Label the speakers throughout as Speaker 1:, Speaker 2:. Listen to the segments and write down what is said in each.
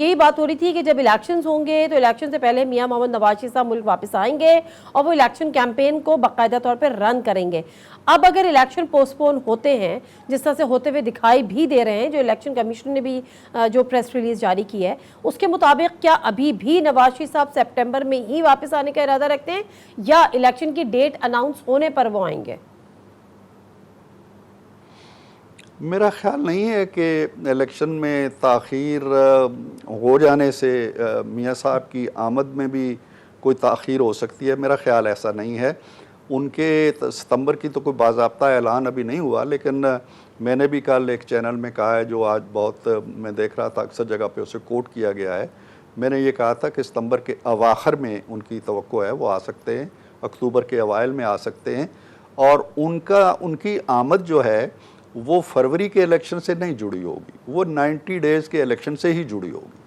Speaker 1: यही बात हो रही थी कि जब इलेक्शंस होंगे तो इलेक्शन से पहले मियां मोहम्मद नवाज शरीफ साहब मुल्क वापस आएंगे और वो इलेक्शन कैंपेन को बाकायदा तौर पर रन करेंगे। अब अगर इलेक्शन पोस्टपोन होते हैं, जिस तरह से होते हुए दिखाई भी दे रहे हैं, जो इलेक्शन कमीशन ने भी जो प्रेस रिलीज जारी की है उसके मुताबिक, क्या अभी भी नवाज शरीफ साहब सितंबर में ही वापस आने का इरादा रखते हैं या इलेक्शन की डेट अनाउंस होने पर वो आएंगे?
Speaker 2: मेरा ख्याल नहीं है कि इलेक्शन में ताख़ीर हो जाने से मियाँ साहब की आमद में भी कोई ताख़ीर हो सकती है। मेरा ख्याल ऐसा नहीं है। उनके सितंबर की तो कोई बाज़ाब्ता ऐलान अभी नहीं हुआ, लेकिन मैंने भी कल एक चैनल में कहा है, जो आज बहुत मैं देख रहा था अक्सर जगह पे उसे कोट किया गया है। मैंने ये कहा था कि सितंबर के अवाखिर में उनकी तवक्को है वो आ सकते हैं, अक्टूबर के अवाइल में आ सकते हैं। और उनकी आमद जो है वो फरवरी के इलेक्शन से नहीं जुड़ी होगी, वो 90 डेज़ के इलेक्शन से ही जुड़ी होगी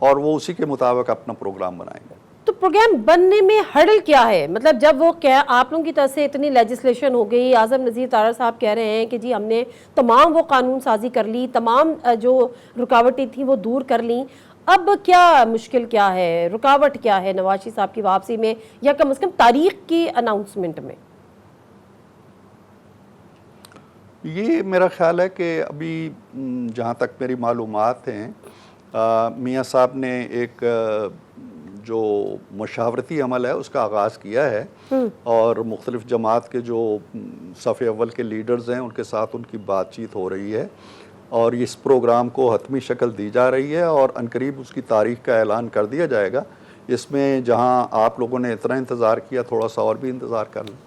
Speaker 2: और वो उसी के मुताबिक अपना प्रोग्राम बनाएंगे।
Speaker 1: तो प्रोग्राम बनने में हर्डल क्या है? मतलब जब वो क्या आप लोगों की तरफ से इतनी लेजिस्लेशन हो गई, आज़म नज़ीर तारा साहब कह रहे हैं कि जी हमने तमाम वो कानून साजी कर ली, तमाम जो रुकावटें थी वो दूर कर ली, अब क्या मुश्किल क्या है, रुकावट क्या है नवाज शरीफ साहब की वापसी में या कम से कम तारीख की अनाउंसमेंट में?
Speaker 2: ये मेरा ख्याल है कि अभी जहाँ तक मेरी मालूमात हैं, मियाँ साहब ने एक जो मशावरती अमल है उसका आगाज़ किया है और मुख्तलिफ़ जमात के जो सफ़े अव्वल के लीडर्स हैं उनके साथ उनकी बातचीत हो रही है और इस प्रोग्राम को हतमी शक्ल दी जा रही है और अनकरीब उसकी तारीख़ का ऐलान कर दिया जाएगा। इसमें जहाँ आप लोगों ने इतना इंतज़ार किया, थोड़ा सा और भी इंतज़ार कर लें।